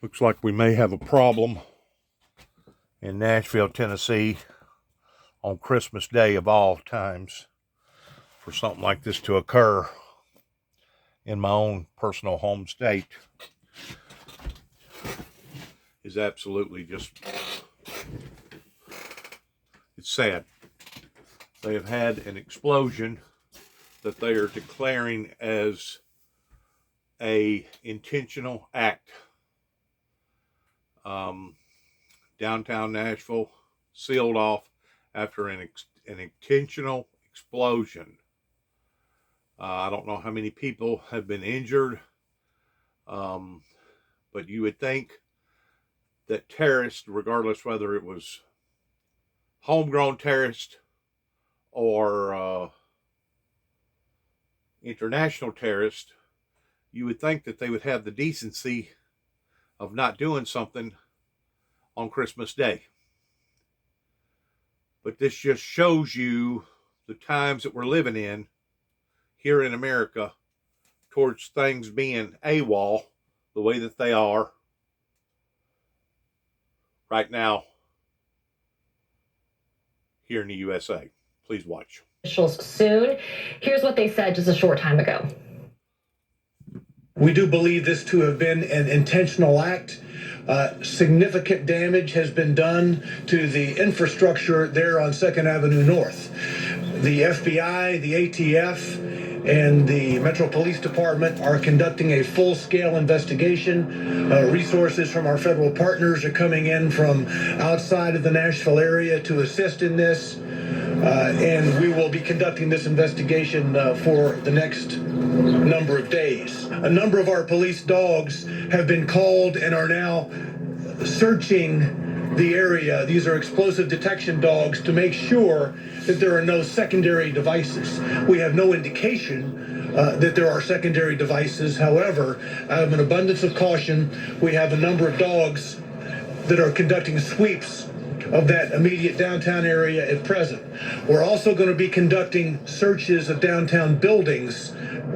Looks like we may have a problem in Nashville, Tennessee on Christmas Day of all times for something like this to occur in my own personal home state is absolutely just, it's sad. They have had an explosion that they are declaring as a intentional act. Downtown Nashville sealed off after an intentional explosion. I don't know how many people have been injured, but you would think that terrorists, regardless whether it was homegrown terrorists or international terrorists, you would think that they would have the decency of not doing something on Christmas Day. But this just shows you the times that we're living in here in America towards things being AWOL the way that they are right now here in the USA. Please watch. Officials soon. Here's what they said just a short time ago. We do believe this to have been an intentional act. Significant damage has been done to the infrastructure there on 2nd Avenue North. The FBI, the ATF, and the Metro Police Department are conducting a full-scale investigation. Resources from our federal partners are coming in from outside of the Nashville area to assist in this. And we will be conducting this investigation for the next number of days. A number of our police dogs have been called and are now searching the area. These are explosive detection dogs to make sure that there are no secondary devices. We have no indication that there are secondary devices. However, out of an abundance of caution, we have a number of dogs that are conducting sweeps of that immediate downtown area at present. We're also going to be conducting searches of downtown buildings,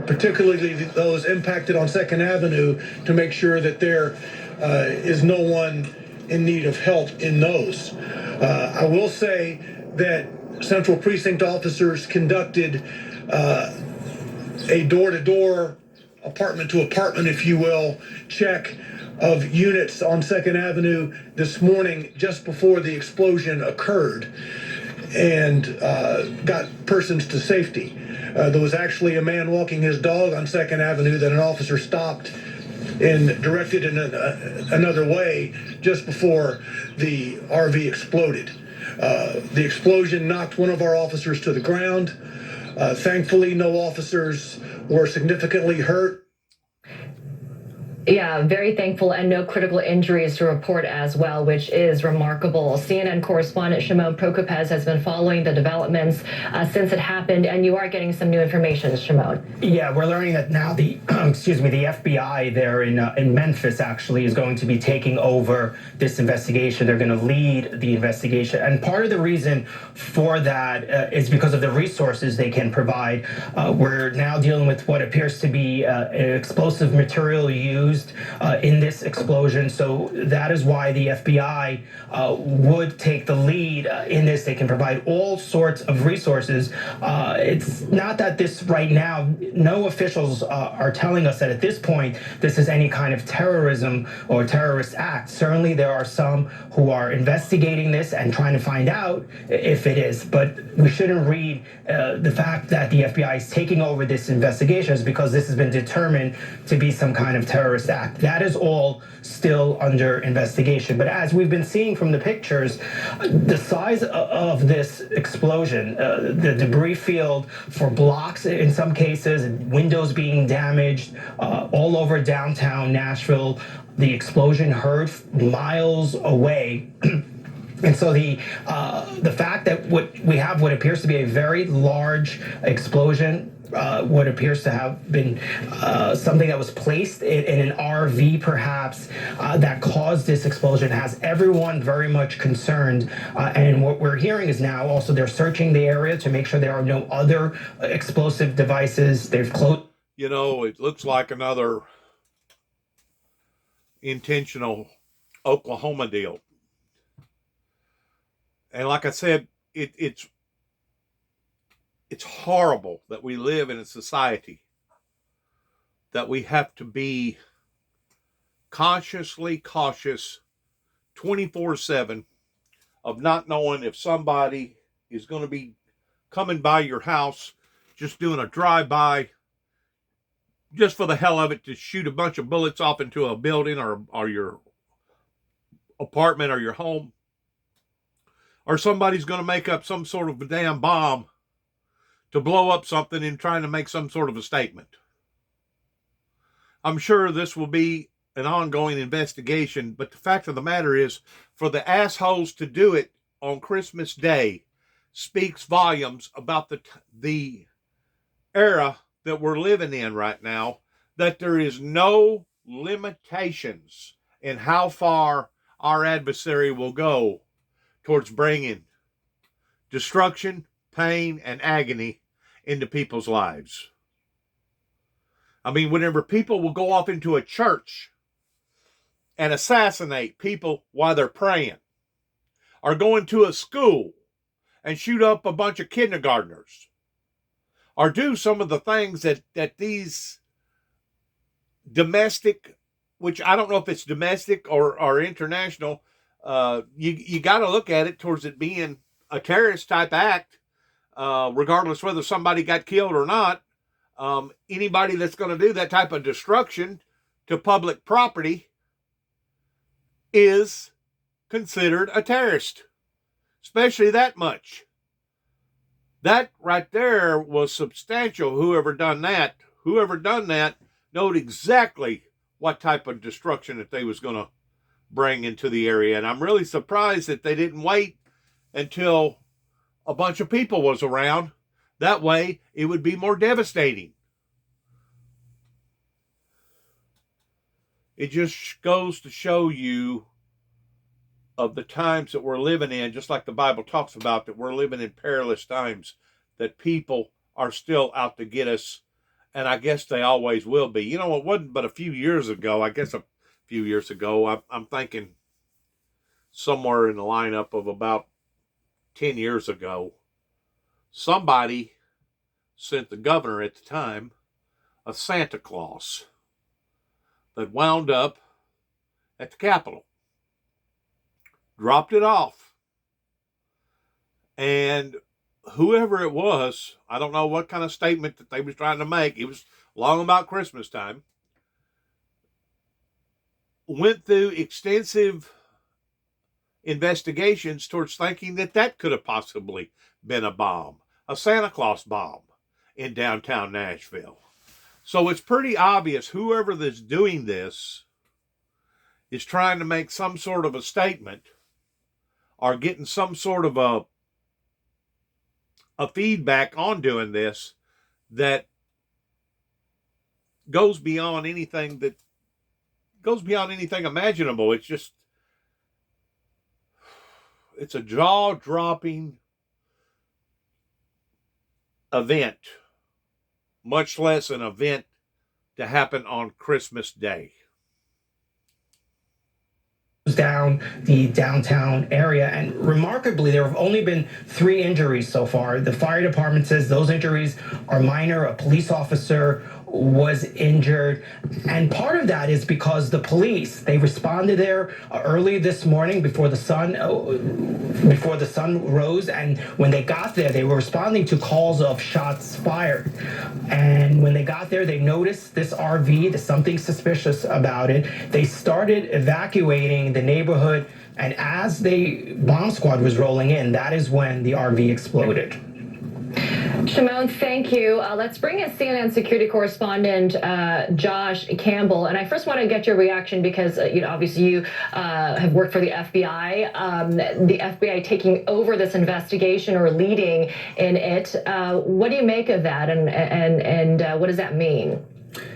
particularly those impacted on 2nd Avenue, to make sure that there is no one in need of help in those. I will say that Central Precinct officers conducted a door-to-door, apartment-to-apartment, if you will, check of units on 2nd Avenue this morning just before the explosion occurred, and got persons to safety. There was actually a man walking his dog on 2nd Avenue that an officer stopped and directed in another way just before the RV exploded. The explosion knocked one of our officers to the ground. Thankfully, no officers were significantly hurt. Yeah, very thankful, and no critical injuries to report as well, which is remarkable. CNN correspondent Shimon Prokopez has been following the developments since it happened, and you are getting some new information, Shimon. Yeah, we're learning that now the the FBI there in Memphis actually is going to be taking over this investigation. They're going to lead the investigation, and part of the reason for that is because of the resources they can provide. We're now dealing with what appears to be explosive material used in this explosion, so that is why the FBI would take the lead in this. They can provide all sorts of resources. It's not that this right now, no officials are telling us that at this point this is any kind of terrorism or terrorist act. Certainly there are some who are investigating this and trying to find out if it is, but we shouldn't read the fact that the FBI is taking over this investigation is because this has been determined to be some kind of terrorist act. That is all still under investigation. But as we've been seeing from the pictures, the size of this explosion, the debris field for blocks in some cases, windows being damaged all over downtown Nashville, the explosion heard miles away. And so the fact that what appears to be a very large explosion, what appears to have been something that was placed in an RV perhaps that caused this explosion, has everyone very much concerned. And what we're hearing is now also they're searching the area to make sure there are no other explosive devices. They've closed. You know, it looks like another intentional Oklahoma deal. And like I said, it's horrible that we live in a society that we have to be consciously cautious 24/7 of not knowing if somebody is going to be coming by your house, just doing a drive-by, just for the hell of it, to shoot a bunch of bullets off into a building or your apartment or your home. Or somebody's going to make up some sort of a damn bomb to blow up something and trying to make some sort of a statement. I'm sure this will be an ongoing investigation, but the fact of the matter is, for the assholes to do it on Christmas Day speaks volumes about the era that we're living in right now, that there is no limitations in how far our adversary will go towards bringing destruction, pain, and agony into people's lives. I mean, whenever people will go off into a church and assassinate people while they're praying, or go into a school and shoot up a bunch of kindergartners, or do some of the things that these domestic, which I don't know if it's domestic or international, you got to look at it towards it being a terrorist type act, regardless whether somebody got killed or not. Anybody that's going to do that type of destruction to public property is considered a terrorist, especially that much. That right there was substantial. Whoever done that knowed exactly what type of destruction that they was going to bring into the area. And I'm really surprised that they didn't wait until a bunch of people was around. That way it would be more devastating. It just goes to show you of the times that we're living in, just like the Bible talks about, that we're living in perilous times, that people are still out to get us, and I guess they always will be. You know, it wasn't but a few years ago, I'm thinking somewhere in the lineup of about 10 years ago, somebody sent the governor at the time a Santa Claus that wound up at the Capitol. Dropped it off. And whoever it was, I don't know what kind of statement that they was trying to make. It was long about Christmas time. Went through extensive investigations towards thinking that could have possibly been a bomb, a Santa Claus bomb in downtown Nashville. So it's pretty obvious whoever that's doing this is trying to make some sort of a statement or getting some sort of a feedback on doing this that goes beyond anything imaginable. It's a jaw-dropping event, much less an event to happen on Christmas Day. Down the downtown area, and remarkably there have only been 3 injuries so far. The fire department says those injuries are minor. A police officer was injured, and part of that is because the police, they responded there early this morning before the sun rose, and when they got there they were responding to calls of shots fired. And when they got there, they noticed this RV. There's something suspicious about it. They started evacuating the neighborhood, and as the bomb squad was rolling in, that is when the RV exploded. Shimon, thank you. Let's bring in CNN security correspondent Josh Campbell. And I first want to get your reaction because, obviously you have worked for the FBI. The FBI taking over this investigation or leading in it. What do you make of that, and what does that mean?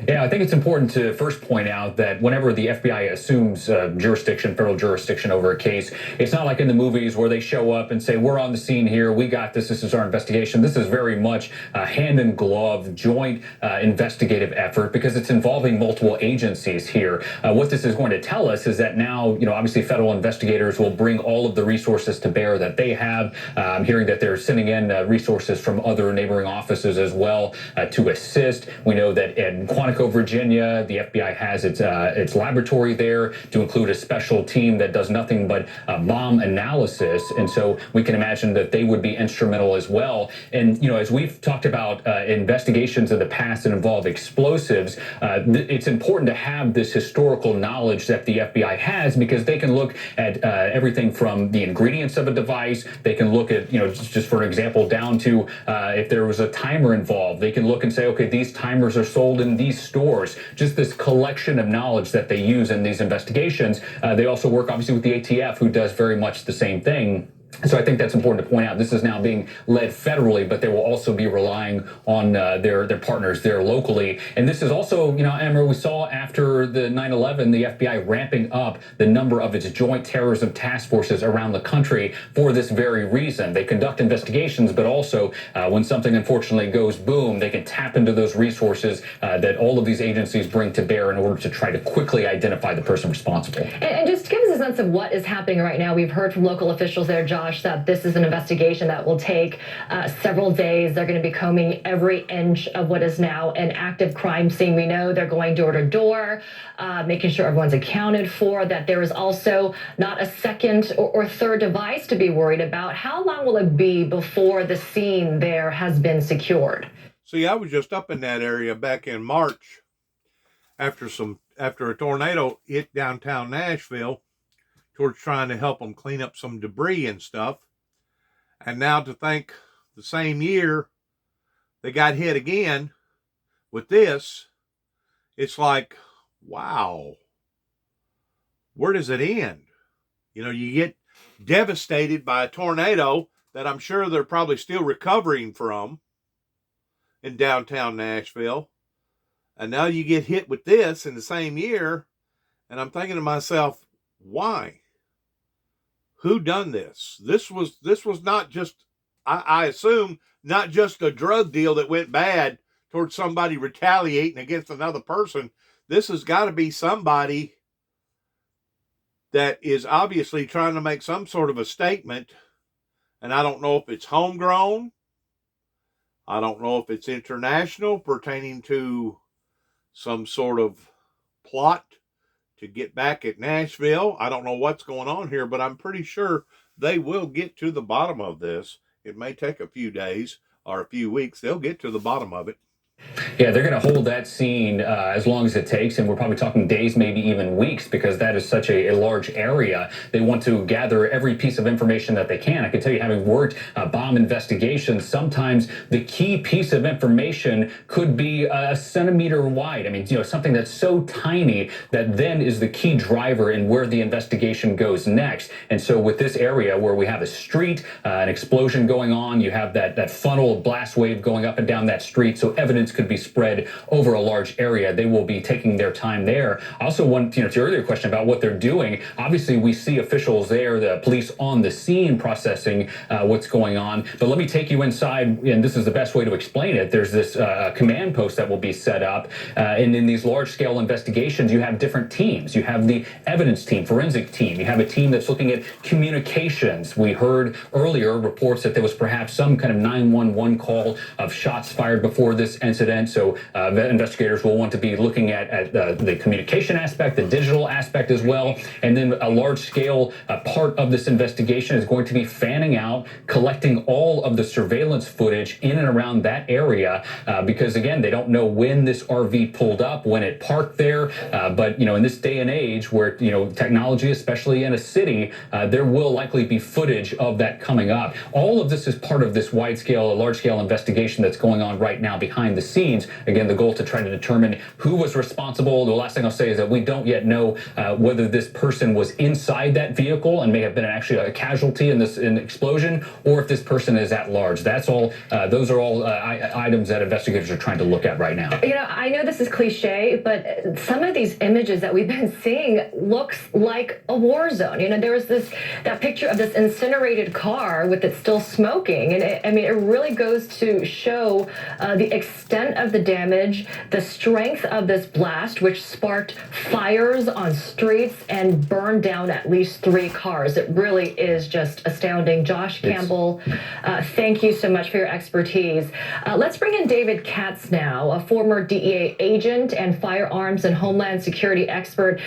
Yeah, I think it's important to first point out that whenever the FBI assumes jurisdiction, federal jurisdiction over a case, it's not like in the movies where they show up and say, we're on the scene here, we got this is our investigation. This is very much a hand-in-glove, joint investigative effort because it's involving multiple agencies here. What this is going to tell us is that now, obviously federal investigators will bring all of the resources to bear that they have. I'm hearing that they're sending in resources from other neighboring offices as well to assist. We know that in Quantico, Virginia, the FBI has its laboratory there to include a special team that does nothing but bomb analysis, and so we can imagine that they would be instrumental as well. And as we've talked about investigations in the past that involve explosives, it's important to have this historical knowledge that the FBI has because they can look at everything from the ingredients of a device. They can look at just for an example down to if there was a timer involved. They can look and say, okay, these timers are sold in these stores. Just this collection of knowledge that they use in these investigations. They also work obviously with the ATF, who does very much the same thing. So I think that's important to point out. This is now being led federally, but they will also be relying on their partners there locally. And this is also, Emma, we saw after the 9/11, the FBI ramping up the number of its joint terrorism task forces around the country for this very reason. They conduct investigations, but also when something unfortunately goes boom, they can tap into those resources that all of these agencies bring to bear in order to try to quickly identify the person responsible. And just give us a sense of what is happening right now. We've heard from local officials there, Josh, that this is an investigation that will take several days. They're going to be combing every inch of what is now an active crime scene. We know they're going door to door, making sure everyone's accounted for, that there is also not a second or third device to be worried about. How long will it be before the scene there has been secured? See, I was just up in that area back in March after a tornado hit downtown Nashville, towards trying to help them clean up some debris and stuff. And now to think the same year they got hit again with this, it's like, wow, where does it end? You get devastated by a tornado that I'm sure they're probably still recovering from in downtown Nashville. And now you get hit with this in the same year. And I'm thinking to myself, why? Who done this? This was not just, I assume, not just a drug deal that went bad towards somebody retaliating against another person. This has got to be somebody that is obviously trying to make some sort of a statement. And I don't know if it's homegrown. I don't know if it's international, pertaining to some sort of plot to get back at Nashville. I don't know what's going on here, but I'm pretty sure they will get to the bottom of this. It may take a few days or a few weeks. They'll get to the bottom of it. Yeah, they're going to hold that scene as long as it takes, and we're probably talking days, maybe even weeks, because that is such a large area. They want to gather every piece of information that they can. I can tell you, having worked bomb investigations, sometimes the key piece of information could be a centimeter wide. I mean, something that's so tiny that then is the key driver in where the investigation goes next. And so with this area where we have a street, an explosion going on, you have that funnel blast wave going up and down that street, so evidence could be spread over a large area. They will be taking their time there. I also want, to your earlier question about what they're doing, obviously we see officials there, the police on the scene processing what's going on. But let me take you inside, and this is the best way to explain it. There's this command post that will be set up, and in these large-scale investigations, you have different teams. You have the evidence team, forensic team. You have a team that's looking at communications. We heard earlier reports that there was perhaps some kind of 911 call of shots fired before this incident. So investigators will want to be looking at the communication aspect, the digital aspect as well. And then a large-scale part of this investigation is going to be fanning out, collecting all of the surveillance footage in and around that area, because, again, they don't know when this RV pulled up, when it parked there. But, in this day and age where, technology, especially in a city, there will likely be footage of that coming up. All of this is part of this large-scale investigation that's going on right now behind the scenes. scenes. Again, the goal to try to determine who was responsible. The last thing I'll say is that we don't yet know whether this person was inside that vehicle and may have been actually a casualty in the explosion, or if this person is at large. That's all. Those are all items that investigators are trying to look at right now. You know, I know this is cliche, but some of these images that we've been seeing looks like a war zone. You know, there was that picture of this incinerated car with it still smoking, and it really goes to show the extent of the damage, the strength of this blast, which sparked fires on streets and burned down at least 3 cars. It really is just astounding. Josh Campbell, thank you so much for your expertise. Let's bring in David Katz now, a former DEA agent and firearms and homeland security expert.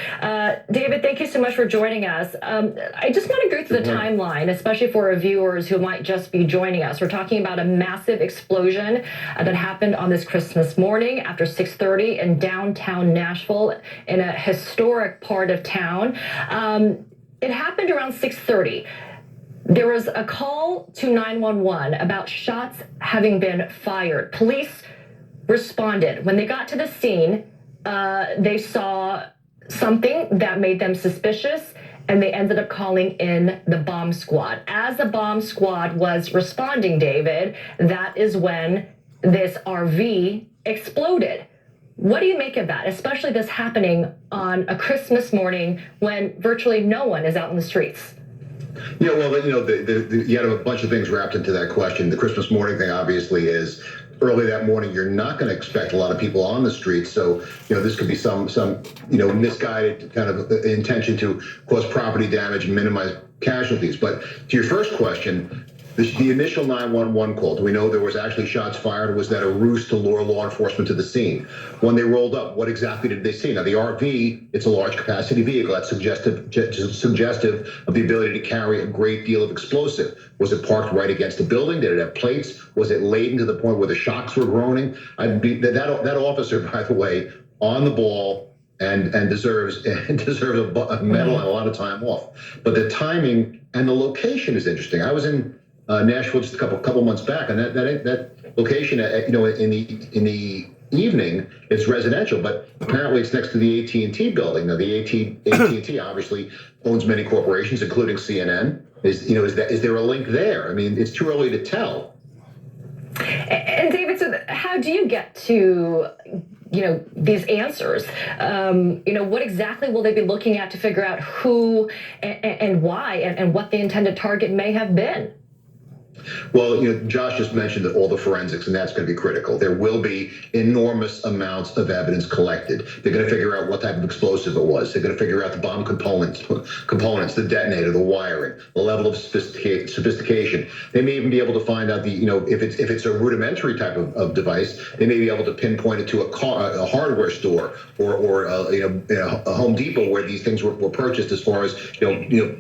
David, thank you so much for joining us. I just want to go through the timeline, especially for our viewers who might just be joining us. We're talking about a massive explosion that happened on this Christmas morning after 6:30 in downtown Nashville in a historic part of town. It happened around 6:30. There was a call to 911 about shots having been fired. Police responded. When they got to the scene, they saw something that made them suspicious, and they ended up calling in the bomb squad. As the bomb squad was responding, David, that is when this RV exploded. What do you make of that, especially this happening on a Christmas morning when virtually no one is out in the streets? Yeah, well, you know, you had a bunch of things wrapped into that question. The Christmas morning thing, obviously, is early that morning. You're not going to expect a lot of people on the streets, so you know this could be some misguided kind of intention to cause property damage and minimize casualties. But to your first question, the initial 911 call, do we know there was actually shots fired, or was that a ruse to lure law enforcement to the scene? When they rolled up, what exactly did they see? Now, the RV, it's a large capacity vehicle. That's suggestive of the ability to carry a great deal of explosive. Was it parked right against the building? Did it have plates? Was it laden to the point where the shocks were groaning? That officer, by the way, on the ball, and deserves a medal and a lot of time off. But the timing and the location is interesting. I was in Nashville just a couple months back, and that location, in the evening, it's residential, but apparently it's next to the AT&T building. Now, the AT&T obviously owns many corporations, including CNN. Is there a link there? I mean, it's too early to tell. And David, so how do you get to these answers? What exactly will they be looking at to figure out who and why and what the intended target may have been? Well, Josh just mentioned that all the forensics, and that's going to be critical. There will be enormous amounts of evidence collected. They're going to figure out what type of explosive it was. They're going to figure out the bomb components, the detonator, the wiring, the level of sophistication. They may even be able to find out if it's a rudimentary type of device. They may be able to pinpoint it to a hardware store or a Home Depot where these things were purchased, as far as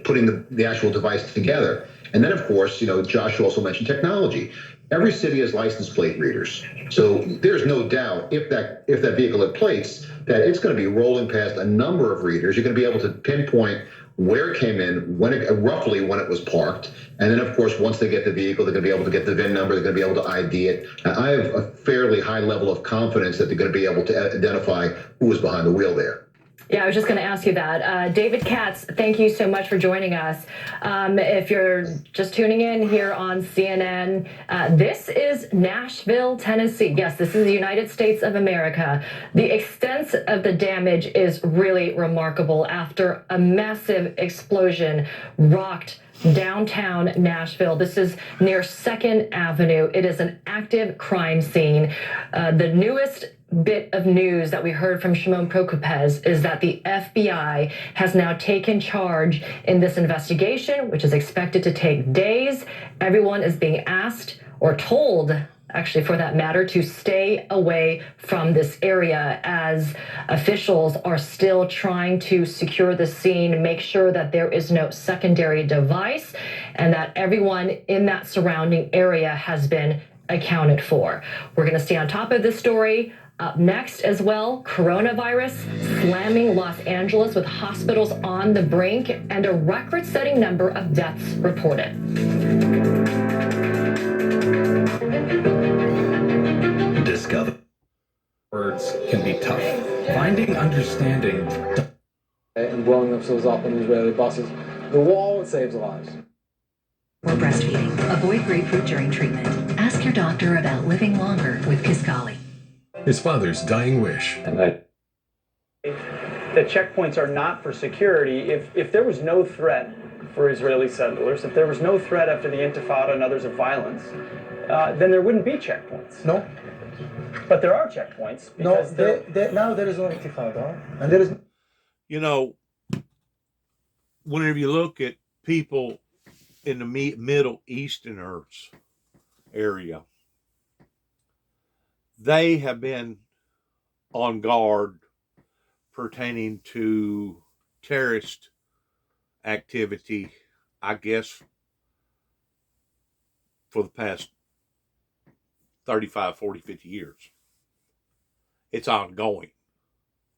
putting the actual device together. And then, of course, Josh also mentioned technology. Every city has license plate readers. So there's no doubt if that vehicle had plates, that it's going to be rolling past a number of readers. You're going to be able to pinpoint where it came in, roughly when it was parked. And then, of course, once they get the vehicle, they're going to be able to get the VIN number. They're going to be able to ID it. And I have a fairly high level of confidence that they're going to be able to identify who was behind the wheel there. Yeah, I was just going to ask you that. David Katz, thank you so much for joining us. If you're just tuning in here on CNN, this is Nashville, Tennessee. Yes, this is the United States of America. The extent of the damage is really remarkable after a massive explosion rocked downtown Nashville. This is near 2nd Avenue. It is an active crime scene. The newest bit of news that we heard from Shimon Prokupecz is that the FBI has now taken charge in this investigation, which is expected to take days. Everyone is being asked or told, actually, for that matter, to stay away from this area as officials are still trying to secure the scene, make sure that there is no secondary device, and that everyone in that surrounding area has been accounted for. We're going to stay on top of this story. Up next as well, coronavirus slamming Los Angeles with hospitals on the brink and a record-setting number of deaths reported. Discover. Words can be tough. Finding understanding and blowing themselves up on Israeli buses. The wall saves lives. Or breastfeeding. Avoid grapefruit during treatment. Ask your doctor about living longer with Kisqali. his father's dying wish. And that the checkpoints are not for security. If there was no threat for Israeli settlers, if there was no threat after the Intifada and others of violence, then there wouldn't be checkpoints. no, But there are checkpoints no. because Now there is no intifada, and there is. You know, whenever you look at people in the Middle Easterners area, they have been on guard pertaining to terrorist activity, I guess, for the past 35, 40, 50 years. It's ongoing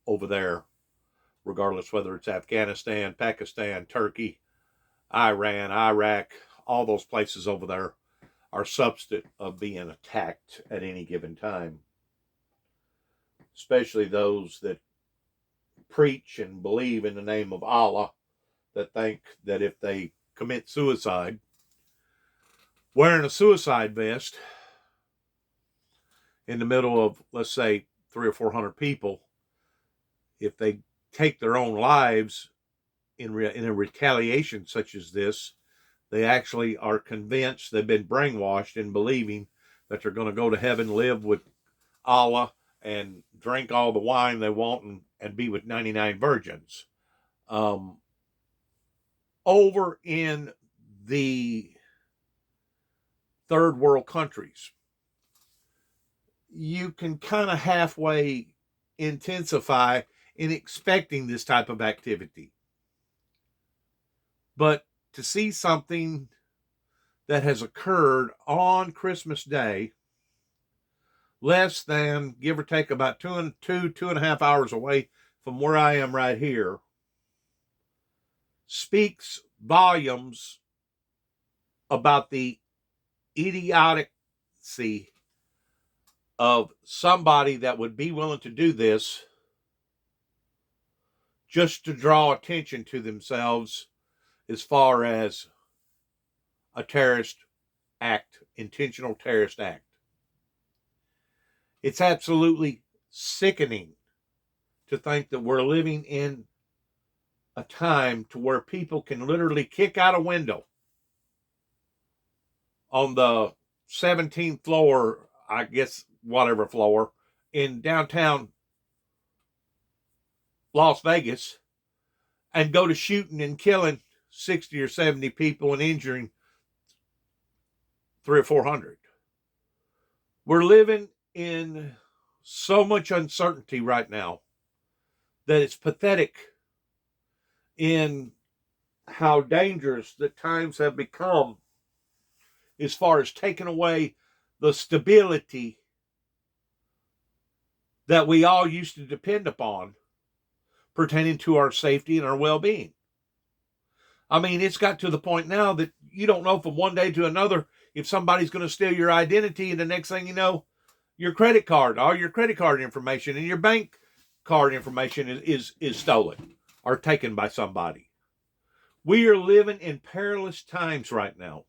over there, regardless whether it's Afghanistan, Pakistan, Turkey, Iran, Iraq, all those places over there are subject of being attacked at any given time. Especially those that preach and believe in the name of Allah, that think that if they commit suicide, wearing a suicide vest in the middle of, let's say, 300 or 400 people, if they take their own lives in a retaliation such as this, they actually are convinced, they've been brainwashed in believing that they're going to go to heaven, live with Allah, and drink all the wine they want and be with 99 virgins. Over in the third world countries, you can kind of halfway intensify in expecting this type of activity. But to see something that has occurred on Christmas Day, less than, give or take, about two and a half hours away from where I am right here, speaks volumes about the idiocy of somebody that would be willing to do this just to draw attention to themselves as far as a terrorist act, intentional terrorist act. It's absolutely sickening to think that we're living in a time to where people can literally kick out a window on the 17th floor, I guess, whatever floor, in downtown Las Vegas, and go to shooting and killing 60 or 70 people and injuring 300 or 400. We're living in so much uncertainty right now that it's pathetic in how dangerous the times have become as far as taking away the stability that we all used to depend upon pertaining to our safety and our well-being. I mean, it's got to the point now that you don't know from one day to another if somebody's going to steal your identity, and the next thing you know, your credit card, all your credit card information and your bank card information is stolen or taken by somebody. We are living in perilous times right now,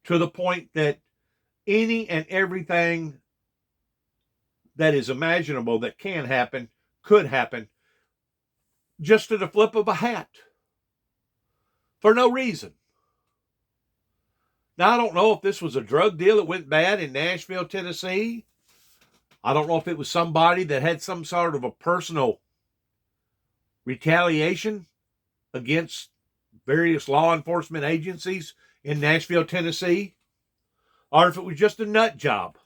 to the point that any and everything that is imaginable that can happen could happen just at the flip of a hat for no reason. Now, I don't know if this was a drug deal that went bad in Nashville, Tennessee. I don't know if it was somebody that had some sort of a personal retaliation against various law enforcement agencies in Nashville, Tennessee, or if it was just a nut job,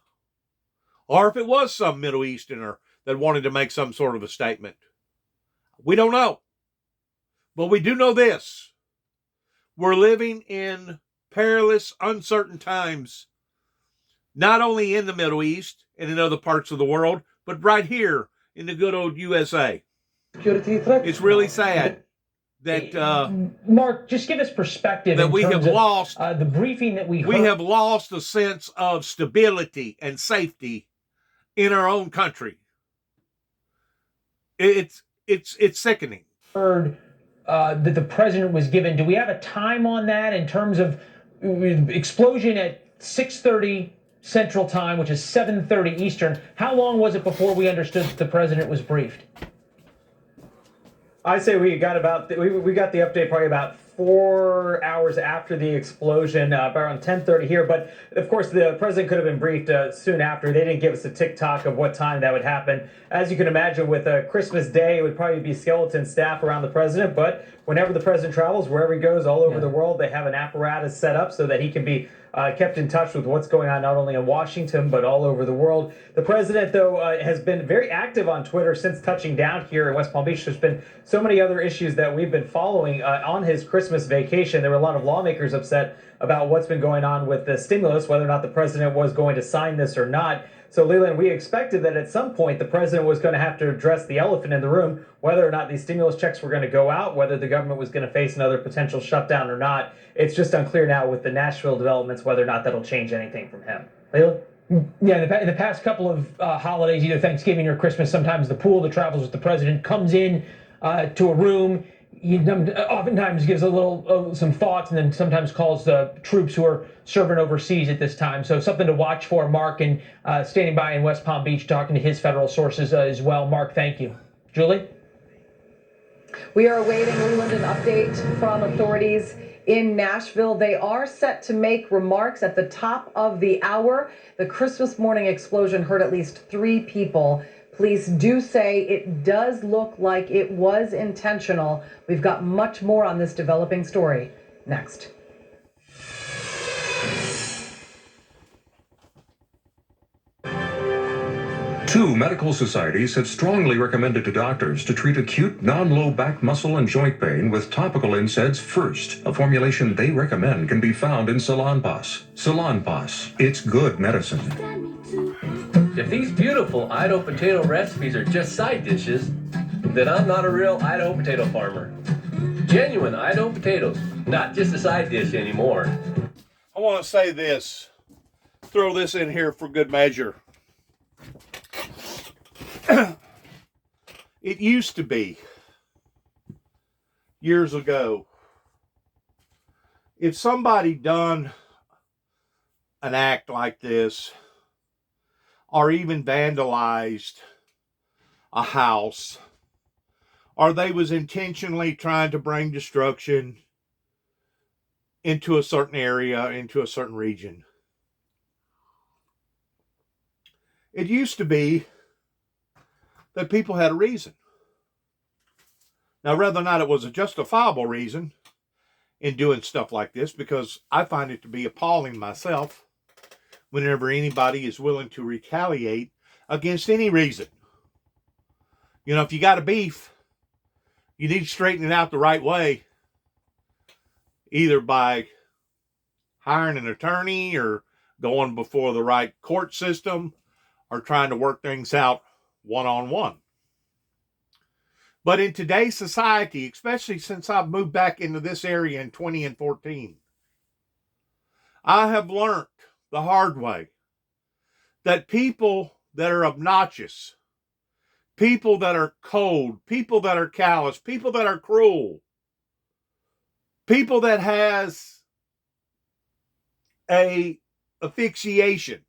or if it was some Middle Easterner that wanted to make some sort of a statement. We don't know. But we do know this. We're living in perilous, uncertain times, not only in the Middle East and in other parts of the world, but right here in the good old USA. It's really sad that Mark, just give us perspective that in we terms have of, lost the briefing that we heard. we have lost a sense of stability and safety in our own country. It's sickening. Heard that the president was given. Do we have a time on that in terms of explosion at 6:30 Central Time, which is 7:30 Eastern? How long was it before we understood that the president was briefed? I say we got the update probably about 4 hours after the explosion, around 10:30 here. But of course, the president could have been briefed soon after. They didn't give us a tick-tock of what time that would happen. As you can imagine, with Christmas Day, it would probably be skeleton staff around the president. But whenever the president travels, wherever he goes, all over the world, they have an apparatus set up so that he can be kept in touch with what's going on not only in Washington but all over the world. The president, though, has been very active on Twitter since touching down here in West Palm Beach. There's been so many other issues that we've been following on his Christmas vacation. There were a lot of lawmakers upset about what's been going on with the stimulus, whether or not the president was going to sign this or not. So, Leland, we expected that at some point the president was going to have to address the elephant in the room, whether or not these stimulus checks were going to go out, whether the government was going to face another potential shutdown or not. It's just unclear now with the Nashville developments whether or not that'll change anything from him. Leland? Yeah, in the past couple of holidays, either Thanksgiving or Christmas, sometimes the pool that travels with the president comes in to a room. He oftentimes gives some thoughts, and then sometimes calls the troops who are serving overseas at this time. So something to watch for. Mark, and standing by in West Palm Beach, talking to his federal sources as well. Mark, thank you. Julie? We are awaiting, Leland, an update from authorities in Nashville. They are set to make remarks at the top of the hour. The Christmas morning explosion hurt at least 3 people. Police do say it does look like it was intentional. We've got much more on this developing story next. Two medical societies have strongly recommended to doctors to treat acute non-low back muscle and joint pain with topical NSAIDs first. A formulation they recommend can be found in Salonpas. Salonpas, it's good medicine. If these beautiful Idaho potato recipes are just side dishes, then I'm not a real Idaho potato farmer. Genuine Idaho potatoes, not just a side dish anymore. I want to say this, throw this in here for good measure. It used to be, years ago, if somebody done an act like this, or even vandalized a house, or they was intentionally trying to bring destruction into a certain area, into a certain region, it used to be that people had a reason. Now, whether or not it was a justifiable reason in doing stuff like this, because I find it to be appalling myself whenever anybody is willing to retaliate against any reason. You know, if you got a beef, you need to straighten it out the right way, either by hiring an attorney or going before the right court system or trying to work things out one-on-one. But in today's society, especially since I've moved back into this area in 2014, I have learned the hard way that people that are obnoxious, people that are cold, people that are callous, people that are cruel, people that has a asphyxiation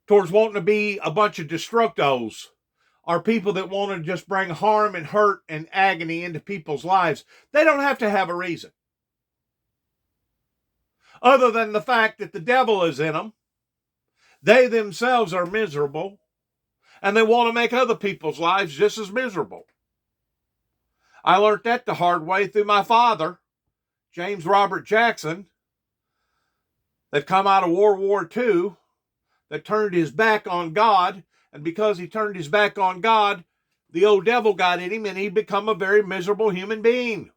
towards wanting to be a bunch of destructos, are people that want to just bring harm and hurt and agony into people's lives. They don't have to have a reason, other than the fact that the devil is in them. They themselves are miserable, and they want to make other people's lives just as miserable. I learned that the hard way through my father, James Robert Jackson, that come out of World War II, that turned his back on God, and because he turned his back on God, the old devil got in him, and he become a very miserable human being.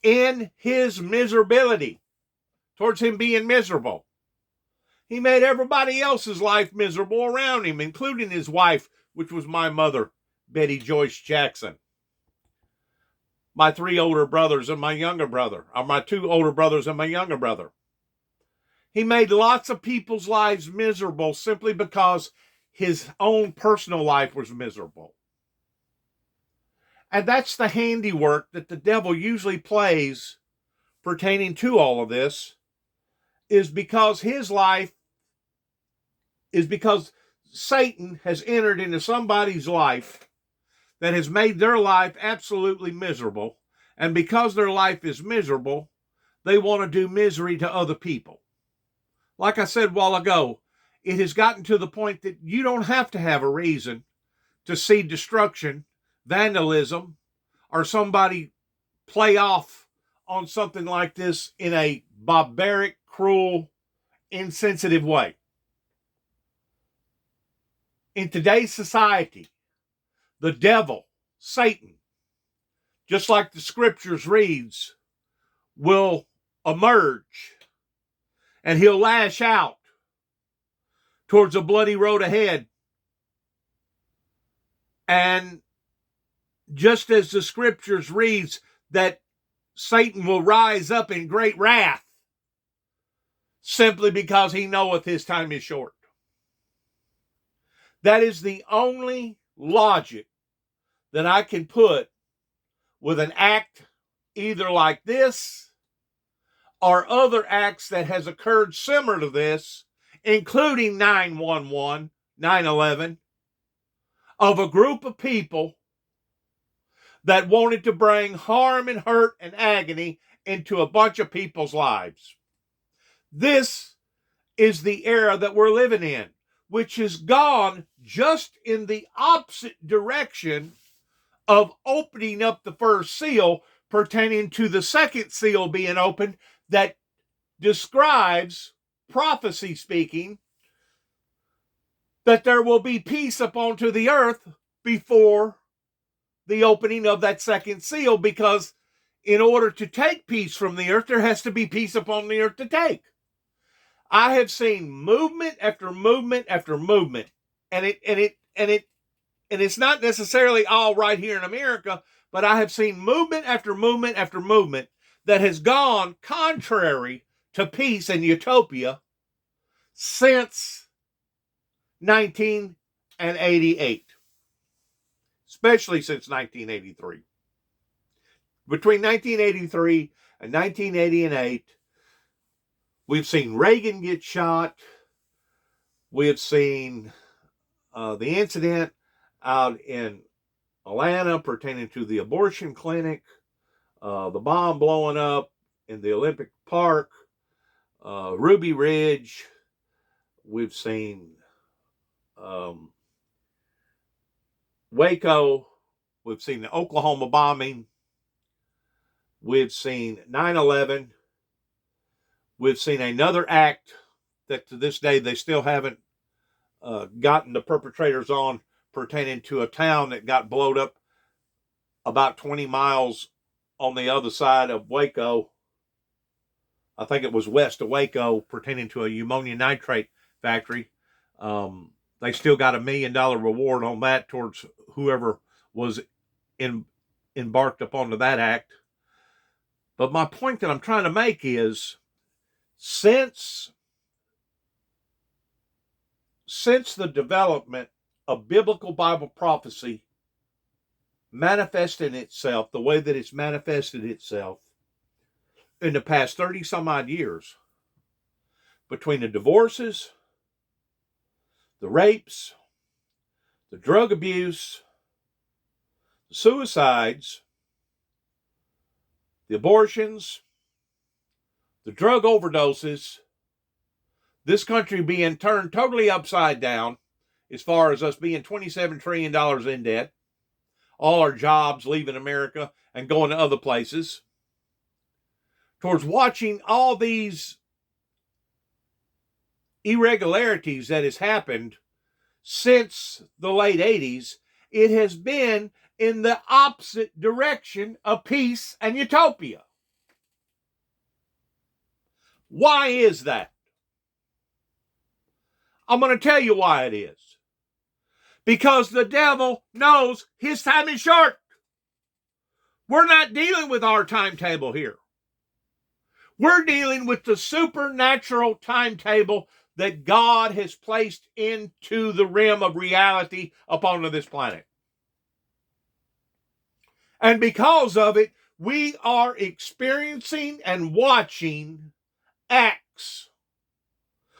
In his miserability, towards him being miserable, he made everybody else's life miserable around him, including his wife, which was my mother, Betty Joyce Jackson. My 3 older brothers and my younger brother, or my 2 older brothers and my younger brother. He made lots of people's lives miserable simply because his own personal life was miserable. And that's the handiwork that the devil usually plays pertaining to all of this, is because Satan has entered into somebody's life that has made their life absolutely miserable. And because their life is miserable, they want to do misery to other people. Like I said a while ago, it has gotten to the point that you don't have to have a reason to see destruction, vandalism, or somebody play off on something like this in a barbaric, cruel, insensitive way. In today's society, the devil, Satan, just like the scriptures reads, will emerge and he'll lash out towards a bloody road ahead. And just as the scriptures reads that Satan will rise up in great wrath simply because he knoweth his time is short. That is the only logic that I can put with an act either like this or other acts that has occurred similar to this, including 9/11, 9/11, of a group of people that wanted to bring harm and hurt and agony into a bunch of people's lives. This is the era that we're living in, which has gone just in the opposite direction of opening up the first seal, pertaining to the second seal being opened, that describes, prophecy speaking, that there will be peace upon to the earth before the opening of that second seal, because in order to take peace from the earth, there has to be peace upon the earth to take. I have seen movement after movement after movement, and it's not necessarily all right here in America, but I have seen movement after movement after movement that has gone contrary to peace and utopia since 1988, especially since 1983. Between 1983 and 1988, we've seen Reagan get shot. We have seen the incident out in Atlanta pertaining to the abortion clinic, the bomb blowing up in the Olympic Park, Ruby Ridge. We've seen Waco. We've seen the Oklahoma bombing. We've seen 9/11. We've seen another act that to this day they still haven't gotten the perpetrators on, pertaining to a town that got blown up about 20 miles on the other side of Waco. I think it was west of Waco, pertaining to a ammonium nitrate factory. They still got $1 million reward on that towards whoever was embarked upon that act. But my point that I'm trying to make is, since the development of biblical Bible prophecy manifested itself the way that it's manifested itself in the past 30 some odd years, between the divorces, the rapes, the drug abuse, the suicides, the abortions, the drug overdoses, this country being turned totally upside down as far as us being $27 trillion in debt, all our jobs leaving America and going to other places, towards watching all these irregularities that has happened since the late 80s, it has been in the opposite direction of peace and utopia. Why is that? I'm going to tell you why it is. Because the devil knows his time is short. We're not dealing with our timetable here. We're dealing with the supernatural timetable that God has placed into the realm of reality upon this planet. And because of it, we are experiencing and watching acts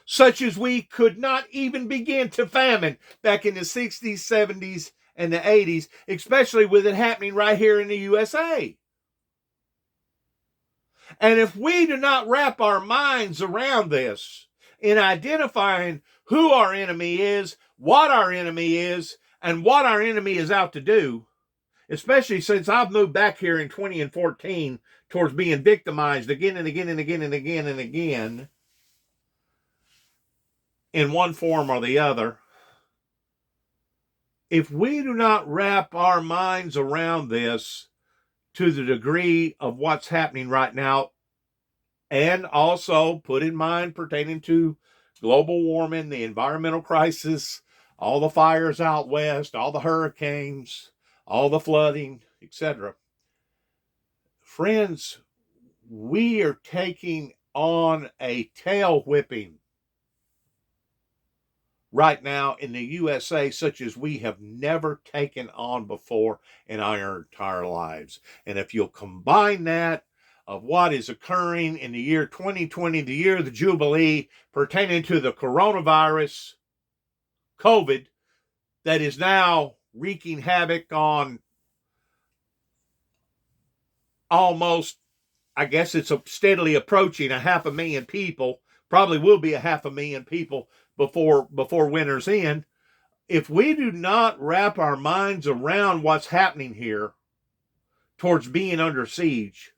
such as we could not even begin to fathom back in the 60s, 70s, and the 80s, especially with it happening right here in the USA. And if we do not wrap our minds around this in identifying who our enemy is, what our enemy is, and what our enemy is out to do, especially since I've moved back here in 2014 towards being victimized again and again and again and again and again in one form or the other. If we do not wrap our minds around this to the degree of what's happening right now, and also put in mind pertaining to global warming, the environmental crisis, all the fires out west, all the hurricanes, all the flooding, etc. Friends, we are taking on a tail whipping right now in the USA such as we have never taken on before in our entire lives. And if you'll combine that of what is occurring in the year 2020, the year of the Jubilee, pertaining to the coronavirus, COVID, that is now wreaking havoc on almost, I guess it's steadily approaching 500,000 people, probably will be 500,000 people before winter's end. If we do not wrap our minds around what's happening here towards being under siege,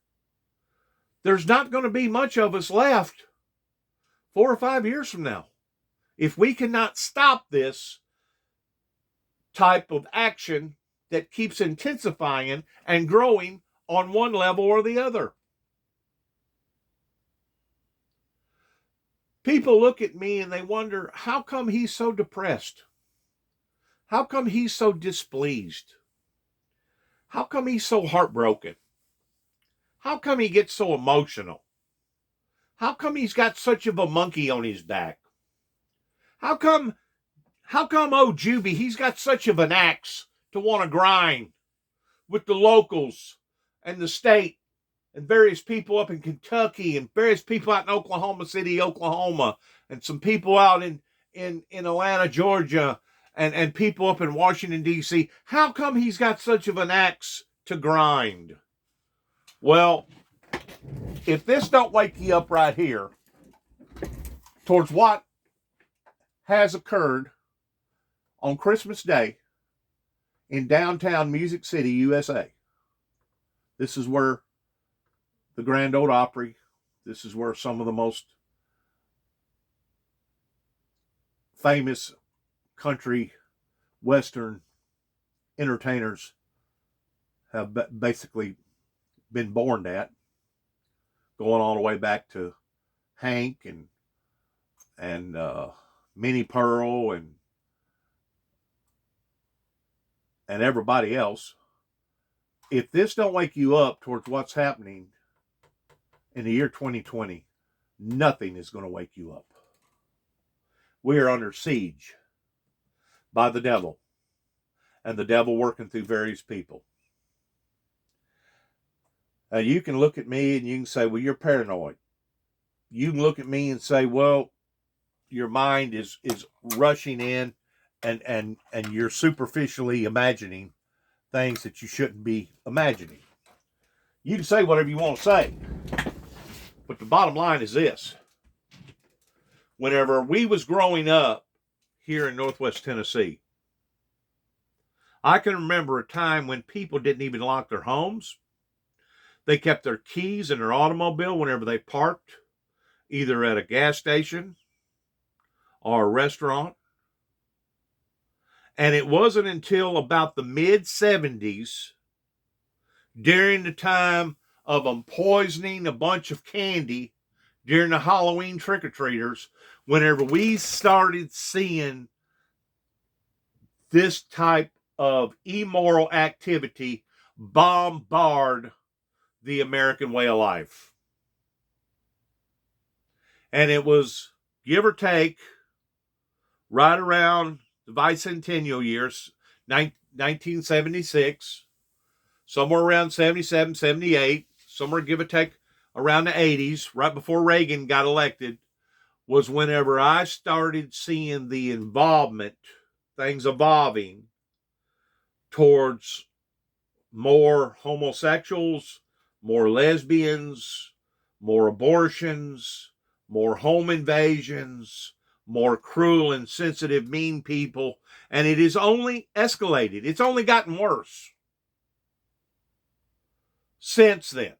there's not going to be much of us left 4 or 5 years from now. If we cannot stop this type of action that keeps intensifying and growing on one level or the other. People look at me and they wonder, how come he's so depressed? How come he's so displeased? How come he's so heartbroken? How come he gets so emotional? How come he's got such of a monkey on his back? How come old Juby, he's got such of an axe to want to grind with the locals and the state and various people up in Kentucky and various people out in Oklahoma City, Oklahoma, and some people out in Atlanta, Georgia, and people up in Washington, D.C. How come he's got such of an axe to grind? Well, if this don't wake you up right here towards what has occurred on Christmas Day in downtown Music City, USA, this is where the Grand Ole Opry, this is where some of the most famous country western entertainers have basically been born at, going all the way back to Hank and Minnie Pearl and everybody else. If this don't wake you up towards what's happening in the year 2020, nothing is going to wake you up. We are under siege by the devil, and the devil working through various people. You can look at me and you can say, well, you're paranoid. You can look at me and say, well, your mind is rushing in and you're superficially imagining things that you shouldn't be imagining. You can say whatever you want to say, but the bottom line is this. Whenever we was growing up here in Northwest Tennessee, I can remember a time when people didn't even lock their homes. They kept their keys in their automobile whenever they parked, either at a gas station or a restaurant. And it wasn't until about the mid-70s, during the time of them poisoning a bunch of candy during the Halloween trick-or-treaters, whenever we started seeing this type of immoral activity bombard the American way of life. And it was, give or take, right around the bicentennial years, 1976, somewhere around 77, 78, somewhere give or take around the 80s, right before Reagan got elected, was whenever I started seeing the involvement, things evolving towards more homosexuals, more lesbians, more abortions, more home invasions, more cruel, insensitive, mean people. And it is only escalated. It's only gotten worse since then.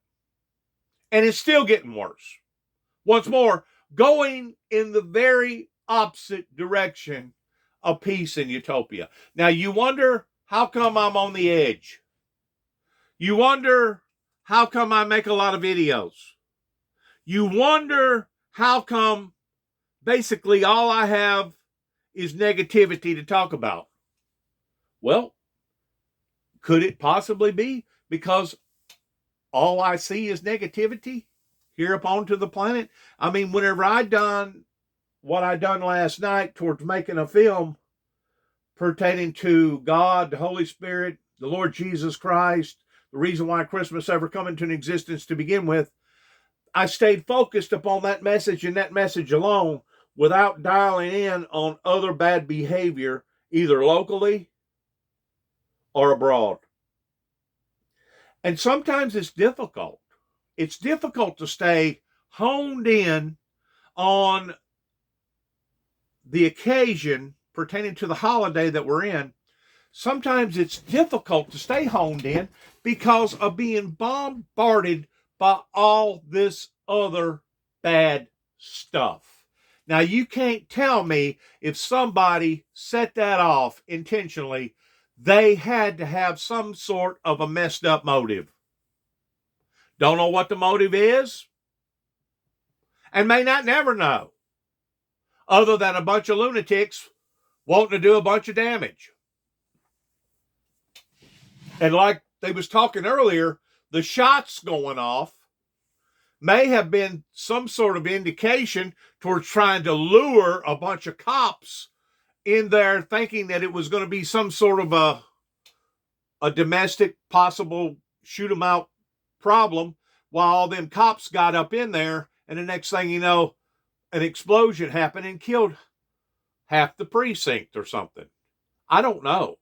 And it's still getting worse. Once more, going in the very opposite direction of peace and utopia. Now, you wonder, how come I'm on the edge? You wonder, how come I make a lot of videos? You wonder, how come basically all I have is negativity to talk about? Well, could it possibly be because all I see is negativity here upon to the planet? I mean, whenever I done what I done last night towards making a film pertaining to God, the Holy Spirit, the Lord Jesus Christ, the reason why Christmas ever come into existence to begin with, I stayed focused upon that message and that message alone without dialing in on other bad behavior, either locally or abroad. And sometimes it's difficult. It's difficult to stay honed in on the occasion pertaining to the holiday that we're in. Sometimes it's difficult to stay honed in because of being bombarded by all this other bad stuff. Now, you can't tell me if somebody set that off intentionally, they had to have some sort of a messed up motive. Don't know what the motive is, and may not never know, other than a bunch of lunatics wanting to do a bunch of damage. And like they was talking earlier, the shots going off may have been some sort of indication towards trying to lure a bunch of cops in there, thinking that it was going to be some sort of a domestic possible shoot 'em out problem, while all them cops got up in there, and the next thing you know, an explosion happened and killed half the precinct or something. I don't know.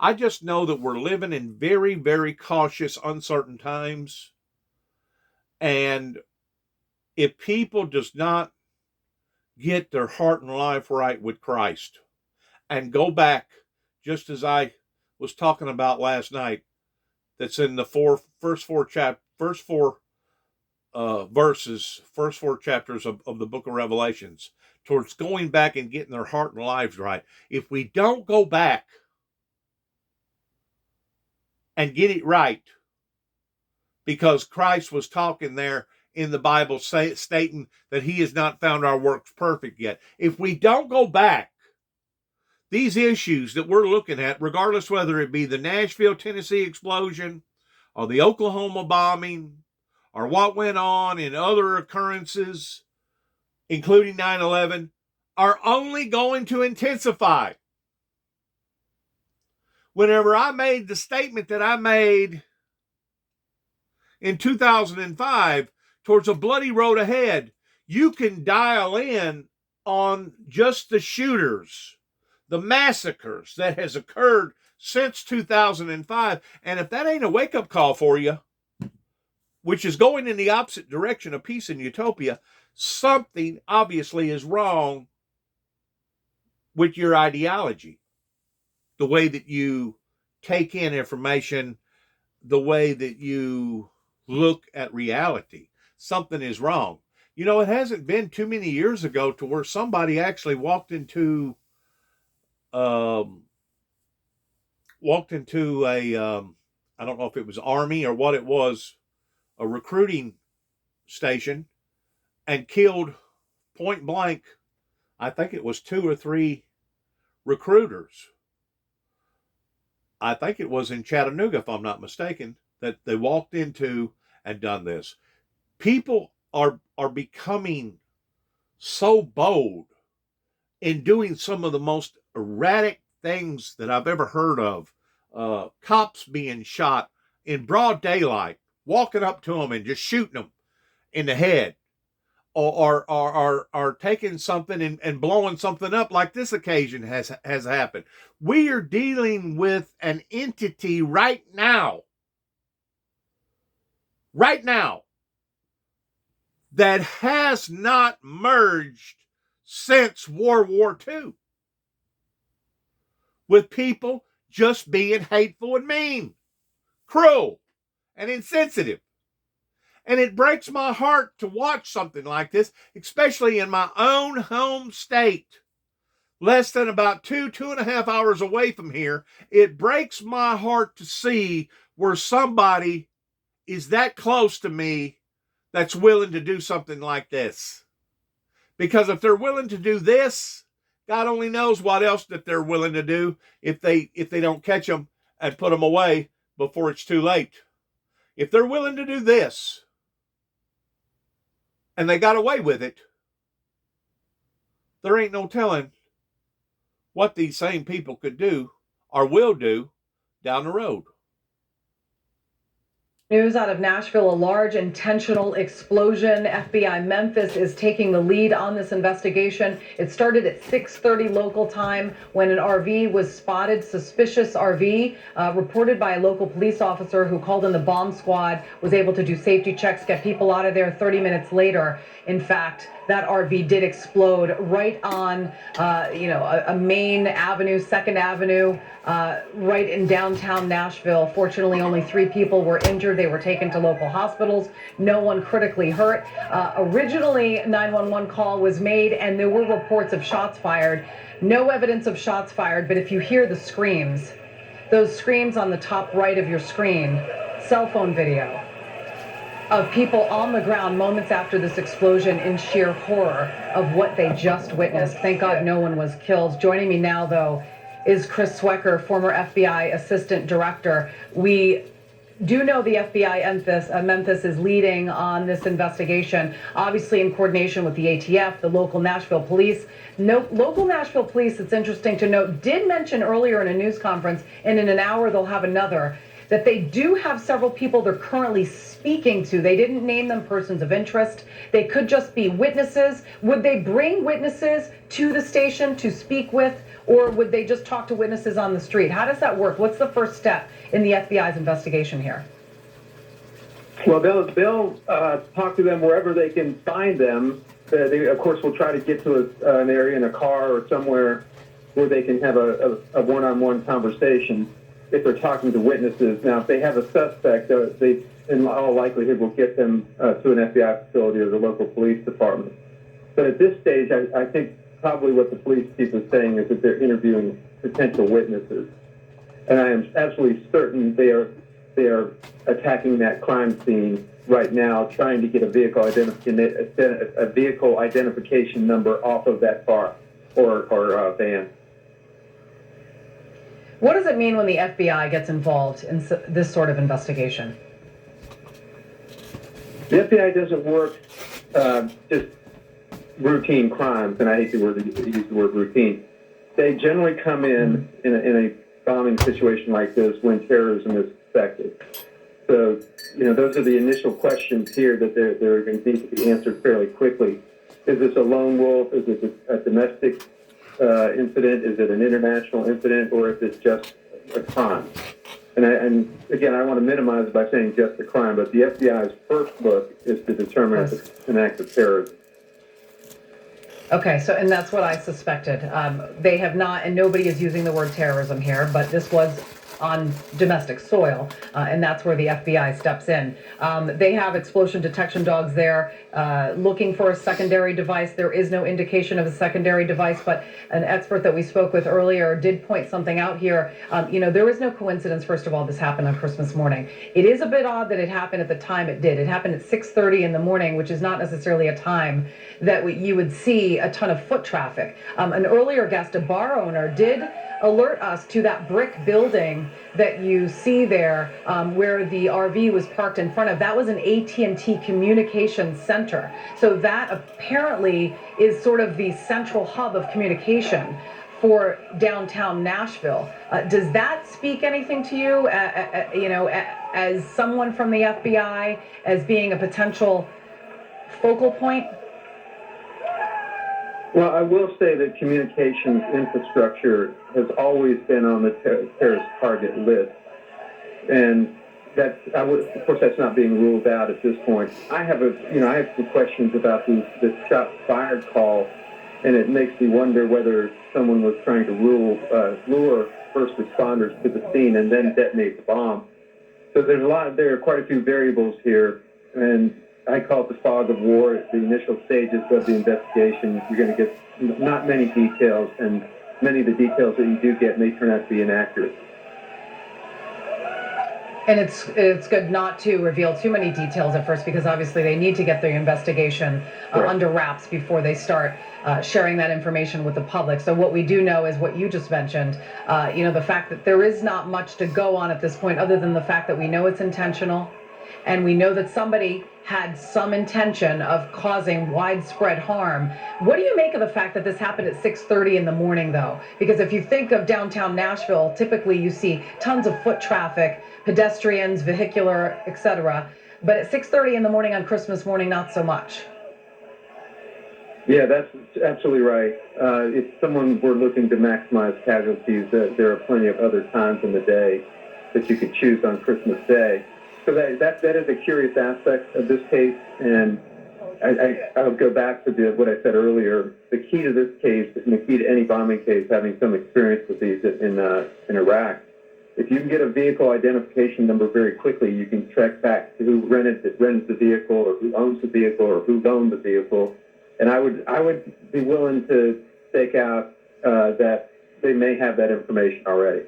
I just know that we're living in very, very cautious, uncertain times. And if people does not get their heart and life right with Christ and go back, just as I was talking about last night, that's in the first four chapters of the book of Revelations, towards going back and getting their heart and lives right. If we don't go back and get it right, because Christ was talking there in the Bible stating that he has not found our works perfect yet. If we don't go back, these issues that we're looking at, regardless whether it be the Nashville, Tennessee explosion or the Oklahoma bombing or what went on in other occurrences, including 9/11, are only going to intensify. Whenever I made the statement that I made in 2005 towards a bloody road ahead, you can dial in on just the shooters, the massacres that has occurred since 2005. And if that ain't a wake-up call for you, which is going in the opposite direction of peace and utopia, something obviously is wrong with your ideology, the way that you take in information, the way that you look at reality. Something is wrong. You know, it hasn't been too many years ago to where somebody actually walked into a I don't know if it was Army or what it was, a recruiting station, and killed point blank, I think it was 2 or 3 recruiters. I think it was in Chattanooga, if I'm not mistaken, that they walked into and done this. People are becoming so bold in doing some of the most erratic things that I've ever heard of. Cops being shot in broad daylight, walking up to them and just shooting them in the head, or taking something and blowing something up like this occasion has happened. We are dealing with an entity right now, that has not merged since World War II, with people just being hateful and mean, cruel, and insensitive. And it breaks my heart to watch something like this, especially in my own home state, less than about 2.5 hours away from here. It breaks my heart to see where somebody is that close to me that's willing to do something like this. Because if they're willing to do this, God only knows what else that they're willing to do if they don't catch them and put them away before it's too late. If they're willing to do this, and they got away with it, there ain't no telling what these same people could do or will do down the road. News out of Nashville, a large intentional explosion. FBI Memphis is taking the lead on this investigation. It started at 6:30 local time when an RV was spotted, suspicious RV, reported by a local police officer who called in the bomb squad, was able to do safety checks, get people out of there 30 minutes later. In fact, that RV did explode right on, a main avenue, 2nd Avenue, right in downtown Nashville. Fortunately, only 3 people were injured. They were taken to local hospitals. No one critically hurt. Originally, 911 call was made, and there were reports of shots fired. No evidence of shots fired, but if you hear the screams, those screams on the top right of your screen, cell phone video of people on the ground moments after this explosion in sheer horror of what they just witnessed. Thank God no one was killed. Joining me now, though, is Chris Swecker, former FBI Assistant Director. We do know the FBI Memphis is leading on this investigation, obviously in coordination with the ATF, the local Nashville police. Local Nashville police, it's interesting to note, did mention earlier in a news conference, and in an hour they'll have another, that they do have several people they're currently speaking to. They didn't name them persons of interest. They could just be witnesses. Would they bring witnesses to the station to speak with, or would they just talk to witnesses on the street? How does that work? What's the first step in the FBI's investigation here? Well, they'll talk to them wherever they can find them. They, of course, will try to get to an area in a car or somewhere where they can have a one-on-one conversation if they're talking to witnesses. Now, if they have a suspect, they in all likelihood will get them to an FBI facility or the local police department. But at this stage, I think probably what the police chief is saying is that they're interviewing potential witnesses. And I am absolutely certain they are attacking that crime scene right now, trying to get a vehicle identification number off of that car or van. What does it mean when the FBI gets involved in this sort of investigation? The FBI doesn't work just routine crimes, and I hate to use the word routine. They generally come in a bombing situation like this when terrorism is suspected. So, those are the initial questions here that they're going to need to be answered fairly quickly. Is this a lone wolf? Is it a domestic incident? Is it an international incident? Or is it just a crime? And again, I want to minimize it by saying just a crime, but the FBI's first look is to determine if it's an act of terrorism. Okay, and that's what I suspected. They have not, and nobody is using the word terrorism here, but this was on domestic soil, and that's where the FBI steps in. They have explosion detection dogs there looking for a secondary device. There is no indication of a secondary device, but an expert that we spoke with earlier did point something out here. There is no coincidence, first of all, this happened on Christmas morning. It is a bit odd that it happened at the time it did. It happened at 6:30 in the morning, which is not necessarily a time that you would see a ton of foot traffic. An earlier guest, a bar owner, did alert us to that brick building that you see there where the RV was parked in front of. That was an AT&T communications center. So that apparently is sort of the central hub of communication for downtown Nashville. Does that speak anything to you, as someone from the FBI, as being a potential focal point? Well, I will say that communications infrastructure has always been on the terrorist target list, and of course, that's not being ruled out at this point. I have some questions about the shots fired call, and it makes me wonder whether someone was trying to lure first responders to the scene and then detonate the bomb. So there are quite a few variables here, and I call it the fog of war at the initial stages of the investigation. You're going to get not many details, and many of the details that you do get may turn out to be inaccurate. And it's good not to reveal too many details at first, because obviously they need to get their investigation under wraps before they start sharing that information with the public. So what we do know is what you just mentioned, the fact that there is not much to go on at this point, other than the fact that we know it's intentional, and we know that somebody had some intention of causing widespread harm. What do you make of the fact that this happened at 6:30 in the morning, though? Because if you think of downtown Nashville, typically you see tons of foot traffic, pedestrians, vehicular, etc. But at 6:30 in the morning on Christmas morning, not so much. Yeah, that's absolutely right. If someone were looking to maximize casualties, there are plenty of other times in the day that you could choose on Christmas Day. So that is a curious aspect of this case, and I'll go back to what I said earlier. The key to this case, and the key to any bombing case, having some experience with these in Iraq, if you can get a vehicle identification number very quickly, you can track back to who rents the vehicle, or who owns the vehicle, or who loaned the vehicle. And I would be willing to stake out that they may have that information already.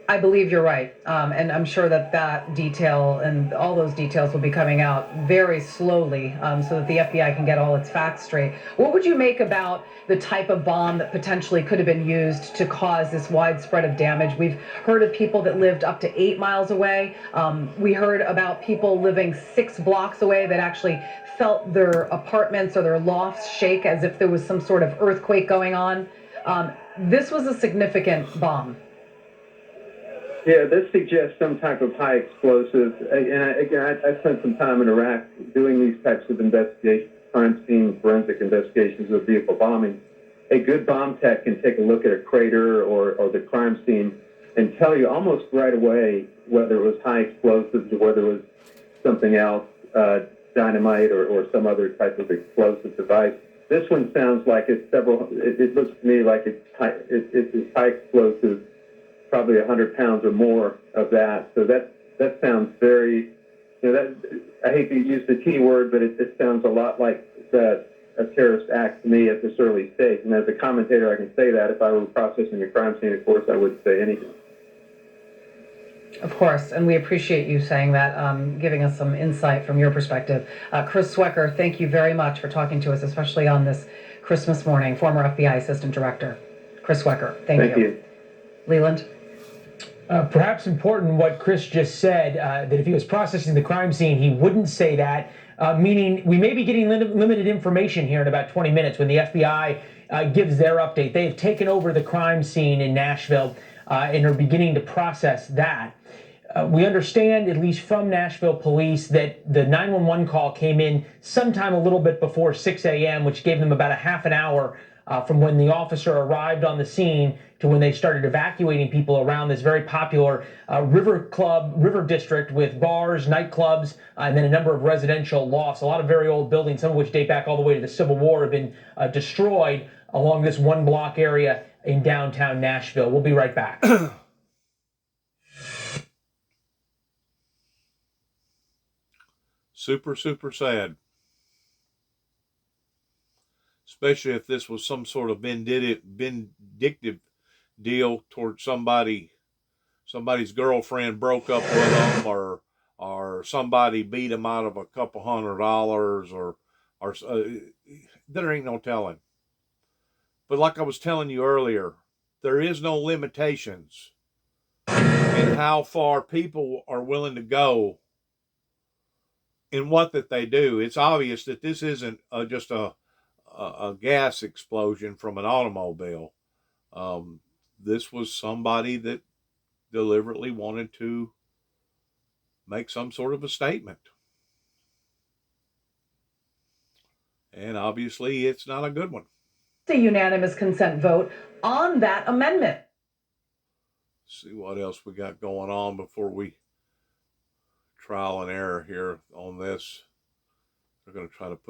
I believe you're right, and I'm sure that detail and all those details will be coming out very slowly, so that the FBI can get all its facts straight. What would you make about the type of bomb that potentially could have been used to cause this widespread of damage? We've heard of people that lived up to 8 miles away. We heard about people living 6 blocks away that actually felt their apartments or their lofts shake as if there was some sort of earthquake going on. This was a significant bomb. Yeah, this suggests some type of high explosive. And I spent some time in Iraq doing these types of investigations, crime scene forensic investigations of vehicle bombing. A good bomb tech can take a look at a crater or the crime scene and tell you almost right away whether it was high explosives or whether it was something else, dynamite or some other type of explosive device. This one sounds like it looks to me like it's high explosive, probably 100 pounds or more of that. So that sounds very, I hate to use the T word, but it sounds a lot like a terrorist act to me at this early stage. And as a commentator, I can say that. If I were processing a crime scene, of course, I wouldn't say anything. Of course, and we appreciate you saying that, giving us some insight from your perspective. Chris Swecker, thank you very much for talking to us, especially on this Christmas morning, former FBI Assistant Director. Chris Swecker, thank you. Leland? Perhaps important what Chris just said, that if he was processing the crime scene, he wouldn't say that, meaning we may be getting limited information here in about 20 minutes when the FBI gives their update. They have taken over the crime scene in Nashville and are beginning to process that. We understand, at least from Nashville police, that the 911 call came in sometime a little bit before 6 a.m., which gave them about a half an hour from when the officer arrived on the scene to when they started evacuating people around this very popular river district with bars, nightclubs, and then a number of residential lofts. A lot of very old buildings, some of which date back all the way to the Civil War, have been destroyed along this one block area in downtown Nashville. We'll be right back. Super, super sad. Especially if this was some sort of vindictive deal towards somebody's girlfriend broke up with them, or somebody beat them out of a couple $100, or there ain't no telling. But like I was telling you earlier, there is no limitations in how far people are willing to go in what that they do. It's obvious that this isn't just a a gas explosion from an automobile. This was somebody that deliberately wanted to make some sort of a statement. And obviously, it's not a good one. A unanimous consent vote on that amendment. Let's see what else we got going on before we trial and error here on this. We're going to try to put